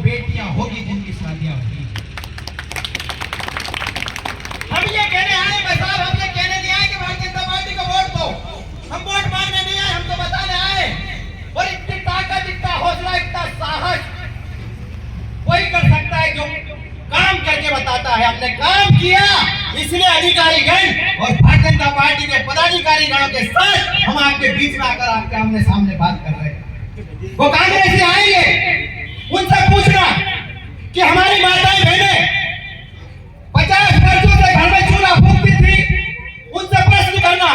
बेटियां होगी जिनकी शादियां होगी। हम ये कहने आए साहब, हम ये कहने नहीं आए कि भारतीय जनता पार्टी को वोट दो। हम वोट मांगने नहीं आए, हम तो बताने आए। और इतनी ताकत, इतना हौसला, इतना साहस वही कर सकता है जो काम करके बताता है। हमने काम किया, इसलिए अधिकारीगण और भारतीय जनता पार्टी के पदाधिकारीगणों के साथ हम आपके बीच में आकर आपके आमने सामने बात कर रहे हैं। वो कांग्रेस से आएंगे, उनसे पूछना कि हमारी माताएं बहनें 50 वर्षों से घर में चूल्हा फूंकती थी, उनसे प्रश्न करना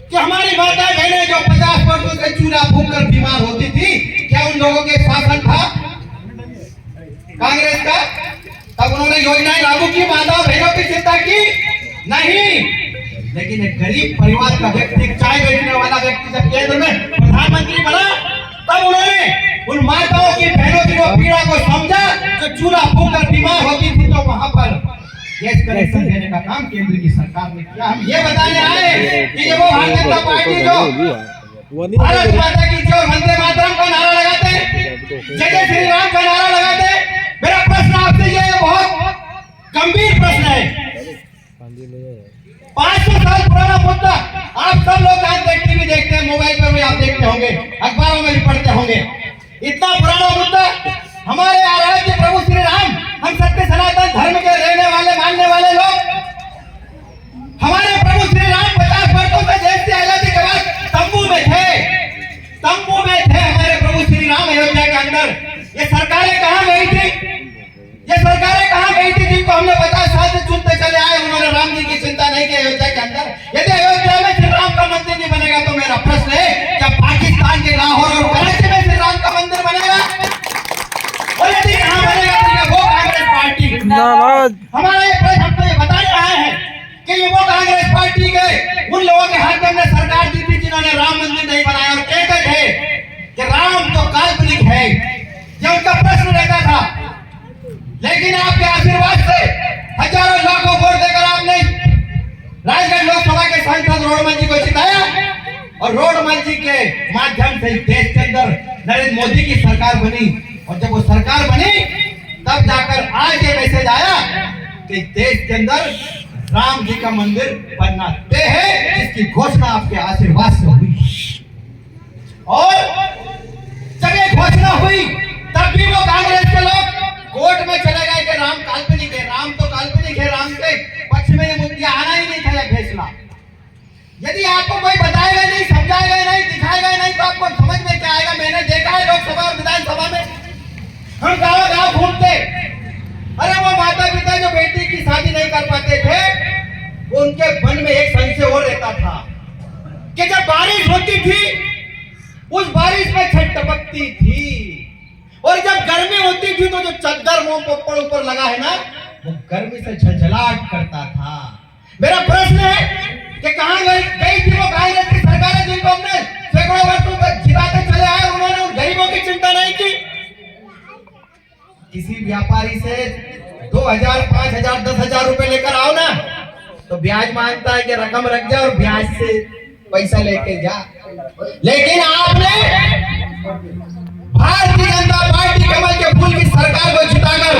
कि हमारी माताएं बहनें जो 50 वर्षों से चूल्हा फूंककर बीमार होती थी, क्या उन लोगों के शासन था कांग्रेस का? तब उन्होंने योजनाएं लागू की, माताओं बहनों की चिंता की नहीं। लेकिन एक गरीब परिवार का व्यक्ति, चाय बेचने वाला व्यक्ति जब केंद्र में प्रधानमंत्री बना, तब उन्होंने उन माताओं की, बहनों की वो पीड़ा को समझा जो चूल्हा फूंककर बीमार होती थी। तो वहां पर गैस कनेक्शन देने का काम केंद्र की सरकार ने किया। हम ये बताने आए कि ये वो भारतीय जनता पार्टी जो भारत माता की जय, वंदे मातरम का नारा लगाते हैं, जय जय श्री राम का नारा लगाते हैं। मेरा प्रश्न आपसे ये बहुत गंभीर प्रश्न है। 500 साल पुराना मुद्दा, आप सब लोग आज टीवी देखते हैं, मोबाइल पर भी आप देखते होंगे, अखबारों में भी पढ़ते होंगे। इतना पुराना मुद्दा, हमारे आराध्य प्रभु श्री राम, हम सत्य सनातन धर्म के रहने वाले, मानने वाले लोग, हमारे प्रभु श्री राम 50 वर्षों से देश से आजादी के बाद तंबू में थे हमारे प्रभु श्री राम अयोध्या के अंदर। ये सरकारें कहां गई थी? ये सरकारें कहां गई थी जिनको हमने 50 साल से चुनते चले आए? उन्होंने राम जी की चिंता नहीं की अयोध्या के अंदर। यदि अयोध्या में श्री राम का मंदिर नहीं बनेगा तो मेरा प्रश्न है, क्या पाकिस्तान के लाहौर और कराची में श्री राम का मंदिर बनेगा? और यदि कहां बनेगा तो वो कांग्रेस पार्टी। हमारा ये प्रश्न हमको ये बताने आए हैं कि ये वो कांग्रेस पार्टी के उन लोगों के हाथ में हमने सरकार दी थी जिन्होंने राम मंदिर नहीं बनाया और कहते थे कि राम तो काल्पनिक है। ये उनका प्रश्न रहता था। लेकिन आपके आशीर्वाद से हजारों लाखों वोट देकर आपने राजगढ़ लोकसभा के सांसद रोडमल जी को जिताया और रोडमल जी के माध्यम से देश के अंदर नरेंद्र मोदी की सरकार बनी। और जब वो सरकार बनी तब जाकर आज ये मैसेज आया कि देश के अंदर राम जी का मंदिर बनना तय है, जिसकी घोषणा आपके आशीर्वाद से हुई। और जब ये घोषणा हुई तब भी वो कांग्रेस के लोग कोर्ट में चले गए कि राम काल्पनिक है, राम तो काल्पनिक है, राम के पक्ष में ये मुद्दा आना ही नहीं था यह फैसला। यदि आपको कोई बताएगा नहीं, समझाएगा नहीं, दिखाएगा नहीं तो आपको समझ में क्या आएगा? मैंने देखा है लोकसभा और विधानसभा में, हम गाँव घूमते, अरे वो माता पिता जो बेटी की शादी नहीं कर पाते थे, वो उनके मन में एक संशय और रहता था कि जब बारिश होती थी उस बारिश में छत टपकती थी, और जब गर्मी होती थी तो जो चद्दर मुंह पर ऊपर लगा है ना, वो गर्मी से झलझलाहट करता था। मेरा प्रश्न है कि कहां गई थी वो कांग्रेस की सरकारें जिनको हमने सैकड़ों वर्षों तक जिताते चले आए? उन्होंने उन गरीबों की चिंता नहीं की। किसी व्यापारी से 2000, 5000, 10,000 रुपए लेकर आओ ना तो ब्याज मांगता है कि रकम रख जा और ब्याज से पैसा लेके जा। लेकिन आपने भारतीय जनता पार्टी कमल के फूल की सरकार को जिताकर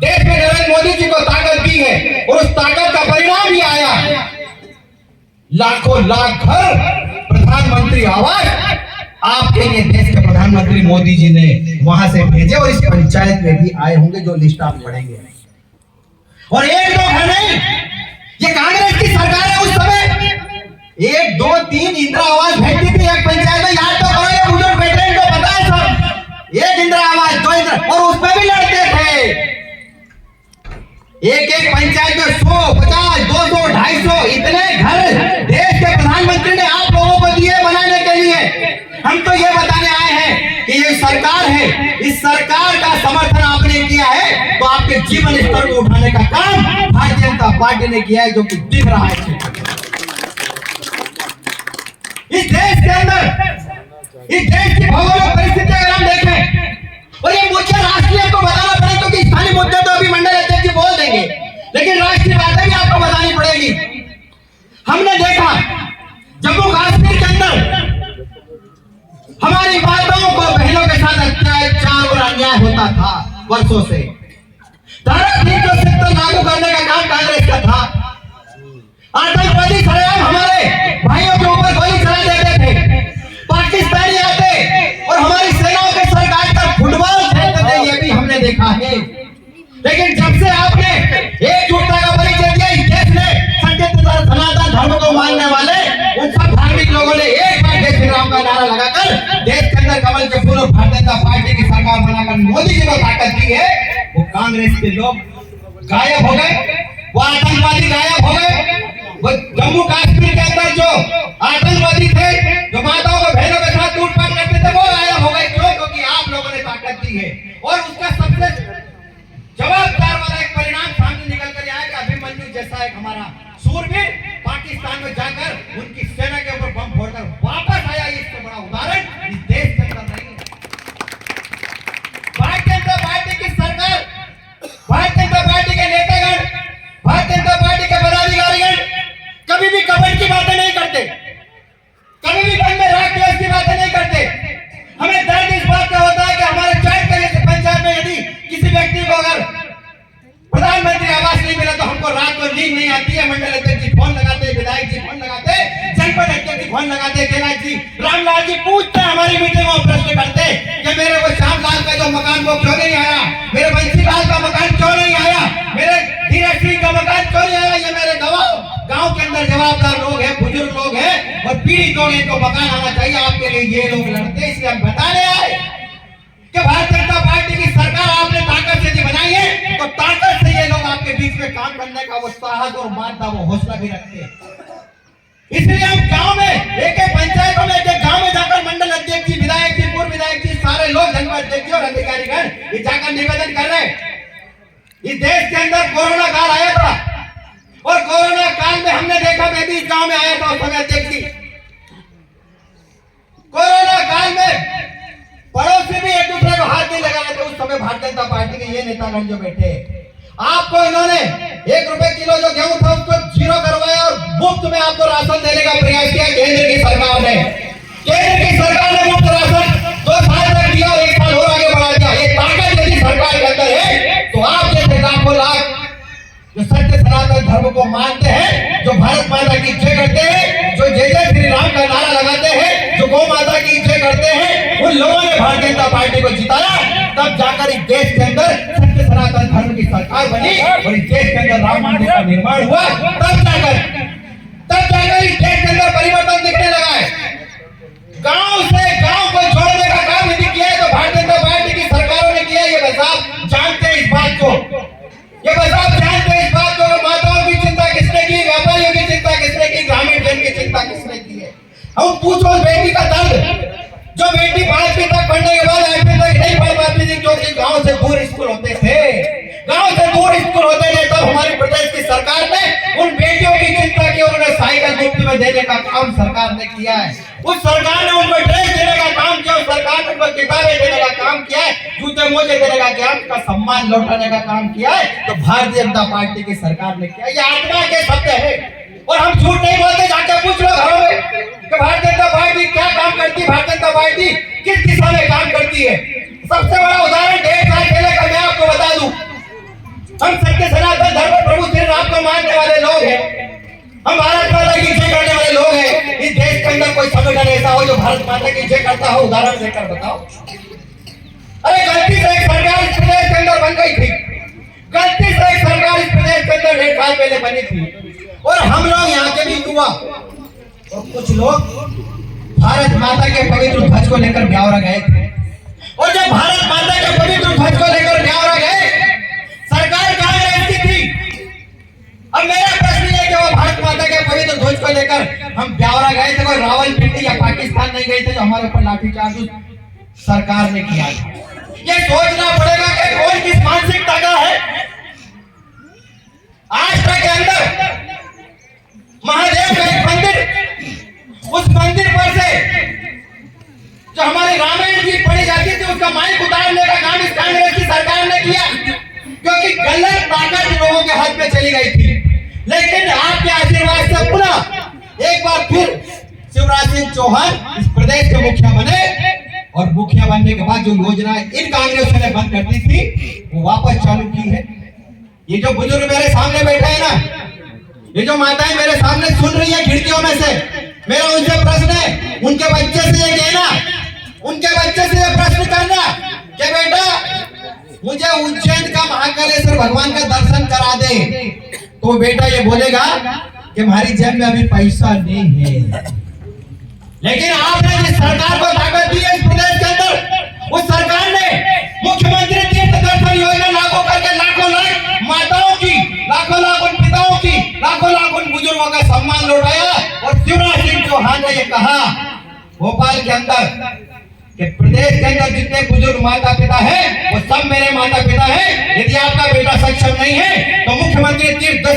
देश में नरेंद्र मोदी जी को ताकत दी है, और उस ताकत का परिणाम ही आया लाखों लाख घर, प्रधानमंत्री आवास आपके लिए देश के प्रधानमंत्री मोदी जी ने वहां से भेजे, और इस पंचायत में भी आए होंगे जो लिस्ट आप पढ़ेंगे। और एक दो घर नहीं, ये कांग्रेस की सरकार है। उस समय 1, 2, 3 इंदिरा आवास भेजती थी एक पंचायत में। याद तो करो, ये बुजुर्ग बेटे को पता है सब। एक इंदिरा आवास, 2 इंदिरा, और उसमें भी लड़ते थे। एक पंचायत में 100, 50, 200, 250 इतने घर देश के प्रधानमंत्री ने आप लोगों को दिए बनाने के लिए। हम तो ये बताने आए हैं कि ये सरकार है, इस सरकार का समर्थन आपने किया है तो आपके जीवन स्तर को उठाने का काम भारतीय जनता पार्टी ने किया है, जो कि दिख रहा है इस देश के अंदर। इस देश की भौगोलिक परिस्थिति अगर हम देखें, और ये मुद्दे राष्ट्रीय को बताना पड़े, क्योंकि स्थानीय मुद्दे तो अभी मंडल अध्यक्ष जी बोल देंगे, लेकिन राष्ट्रीय बातें भी आपको बतानी पड़ेगी। हमने देखा जम्मू कश्मीर के अंदर हमारी माताओं को, बहनों के साथ अत्याचार और अन्याय होता था। वर्षों से। धारा 370 लागू करने का काम कांग्रेस का था। आतंकवादी सरेआम हमारे भाइयों के ऊपर गोली चला देते थे, पाकिस्तानी आते और हमारी सेनाओं के सर काटकर फुटबॉल खेलते थे, ये भी हमने देखा है। लेकिन जब से आपने एकजुटता का परिचय दिया, इस देश ने सनातन धर्म को मानने वाले उन सब धार्मिक लोगों ने एक बार जय श्री राम का नारा लगाकर देश के अंदर कमल के फूल और भारतीय जनता पार्टी की सरकार बनाकर मोदी जी को ताकत दी है। वो कांग्रेस के लोग गायब हो गए, वो आतंकवादी गायब हो गए। वो जम्मू कश्मीर के अंदर जो आतंकवादी थे, जो माताओं को बहनों के साथ लूटपाट करते थे, वो गायब हो गए। क्यों? क्योंकि आप लोगों ने ताकत दी है। और उसका सबसे जवाबदार वाला एक परिणाम सामने निकल कर आया कि अभिमन्यु जैसा एक हमारा सूरवीर पाकिस्तान में जाकर उनकी सेना के ऊपर बम फोड़कर वापस आया। इससे बड़ा उदाहरण इस देश के अंदर नहीं है। भारतीय जनता पार्टी की सरकार, भारतीय जनता पार्टी के नेतागण, भारतीय जनता पार्टी के पदाधिकारीगण कभी भी कबड्डी की बातें नहीं करते, कभी भी बंद में राख दिवस की बातें नहीं करते। हमें दर्द इस बात का होता है कि हमारे पंचायत में यदि किसी व्यक्ति को अगर प्रधानमंत्री आवास नहीं मिला तो हमको रात को नींद नहीं आती है। मंडल अध्यक्ष जी फोन लगाते, विधायक जी फोन लगाते, जनपद अध्यक्ष जी फोन लगाते, कैलाश जी, रामलाल जी पूछते हैं हमारी मीटिंग में, प्रश्न करते कि मेरे वो श्यामलाल का जो मकान वो क्यों नहीं आया, मेरे बंसीलाल का मकान क्यों नहीं आया, मेरे धीरज सिंह का मकान क्यों नहीं आया। ये मेरे गाँव के अंदर जवाबदार लोग हैं, बुजुर्ग लोग हैं और पीड़ित लोग, इनको मकान आना चाहिए। आपके लिए ये लोग लड़ते, इसलिए हम बताने आए कि भारतीय जनता पार्टी की सरकार आपने ताकत से नहीं बनाई है, तो ताकत से ये लोग आपके बीच में काम करने का वो साहस और मानता वो हौसला भी रखते हैं। इसलिए हम गांव में एक पंचायतों में, एक गांव में जाकर मंडल अध्यक्ष जी, विधायक जी, पूर्व विधायक जी, सारे लोग, जनपद अध्यक्ष और अधिकारीगण ये जाकर निवेदन कर रहे हैं। इस देश के अंदर कोरोना काल आया था और कोरोना काल में हमने देखा, मैं भी इस गांव में आया था उस समय अध्यक्ष जी। कोरोना काल में पड़ोसी भी एक दूसरे को हाथ नहीं लगा रहे थे। उस समय भारतीय जनता पार्टी के ये नेतागण जो बैठे, आपको इन्होंने 1 रुपए किलो जो गेहूं था उसको 0 करवाया और मुफ्त में आपको राशन देने का प्रयास किया केंद्र की सरकार ने। केंद्र की सरकार ने मुफ्त राशन 2 साल तक दिया और 1 साल और आगे बढ़ा दिया। ये ताकत यदि सरकार के अंदर है तो आप जैसे लाखों लाख जो सत्य सनातन धर्म को मानते हैं, जो भारत माता की जय करते हैं, जो जय जय श्री राम का नारा लगाते हैं, जो गौ माता की जय करते हैं, उन लोगों ने भारतीय जनता पार्टी को जिताया। तब जाकर इस देश के अंदर सत्य सनातन धर्म की सरकार बनी और इस देश के अंदर राम मंदिर का निर्माण हुआ। तब जाकर इस देश के अंदर परिवर्तन दिखने लगा है। गांव से गांव को जोड़ने का काम यदि किया है तो भारतीय जनता पार्टी की सरकारों ने किया है। ये बस आप जानते हैं इस बात को, ये बस आप जानते हैं इस बात को। माताओं की चिंता किसने की, व्यापारियों की चिंता किसने की, ग्रामीण जन की चिंता किसने की है। हम पूछो बेटी का दर्द, जो बेटी 5वीं तक पढ़ने के बाद 8वीं तक नहीं पढ़ पाती थी क्योंकि गांव से दूर स्कूल होते थे, गांव से दूर स्कूल होते थे, तब हमारी प्रदेश की सरकार ने उन बेटियों की चिंता की, उन्हें साइकिल मुफ्त में देने का काम सरकार ने किया है। उस सरकार ने उनको ड्रेस देने का काम किया, उस सरकार ने उनको किताबें देने का काम किया है, जूते मोजे देने का ज्ञान का सम्मान लौटाने का काम किया है। तो भारतीय जनता पार्टी की सरकार ने किया। ये आत्मा के शब्द है और हम झूठ नहीं बोलते। जाके पूछ लो घरों में कि भारतीय जनता पार्टी क्या काम करती है, भारतीय जनता पार्टी किस दिशा में काम करती है। सबसे बड़ा उदाहरण 1.5 साल पहले का मैं आपको बता दूं। हम सत्य सनातन धर्म प्रभु श्री राम को मानने वाले लोग हैं, हम भारत माता की जय करने वाले लोग हैं। इस देश के अंदर कोई संगठन ऐसा हो जो भारत माता की जय करता हो, उदाहरण देकर बताओ। अरे गलती से एक सरकार इस प्रदेश के अंदर बन गई थी, गलती से एक सरकार इस प्रदेश के अंदर 1.5 साल पहले बनी थी और हम लोग यहाँ के भी युवा और कुछ लोग भारत माता के पवित्र ध्वज को लेकर ब्यावरा गए थे। और जब भारत माता के पवित्र ध्वज को लेकर ब्यावरा गए, सरकार कांग्रेस की थी। अब मेरा प्रश्न है कि वो भारत माता के पवित्र ध्वज को लेकर हम ब्यावरा गए थे, कोई रावलपिंडी या पाकिस्तान नहीं गए थे जो हमारे ऊपर लाठीचार्ज सरकार ने किया था। ये सोचना पड़ेगा कि कौन किस मानसिकता का है। आष्टा के अंदर महादेव का एक मंदिर, उस मंदिर पर से जो हमारी रामायण की पढ़ी जाती थी उसका माइक उतारने का काम इस कांग्रेस की सरकार ने किया, क्योंकि गलत ताकत लोगों के हाथ में चली गई थी। लेकिन आपके आशीर्वाद से पुनः एक बार फिर शिवराज सिंह चौहान इस प्रदेश के मुखिया बने और मुखिया बनने के बाद जो योजना इन कांग्रेस ने बंद कर दी थी वो वापस चालू की है। ये जो बुजुर्ग मेरे सामने बैठे हैं ना, ये जो माताएं मेरे सामने सुन रही है खिड़कियों में से, मेरा उनसे प्रश्न है, उनके बच्चे से ये कहना, उनके बच्चे से ये प्रश्न करना कि बेटा मुझे उज्जैन का महाकालेश्वर भगवान का दर्शन करा दे, तो बेटा ये बोलेगा कि हमारी जेब में अभी पैसा नहीं है। लेकिन आपने जिस सरकार को ताकत दी है इस प्रदेश के अंदर, उस सरकार ने मुख्यमंत्री तीर्थ दर्शन योजना लागू करके लाखों लाख माताओं की, लाखों लाख उन पिताओं की, लाखों लाख उन बुजुर्गों का सम्मान लौटाया। और शिवराज सिंह चौहान ने ये कहा भोपाल के अंदर कि प्रदेश के अंदर जितने बुजुर्ग माता पिता हैं वो सब मेरे माता पिता हैं, यदि आपका बेटा सक्षम नहीं है तो मुख्यमंत्री तीर्थ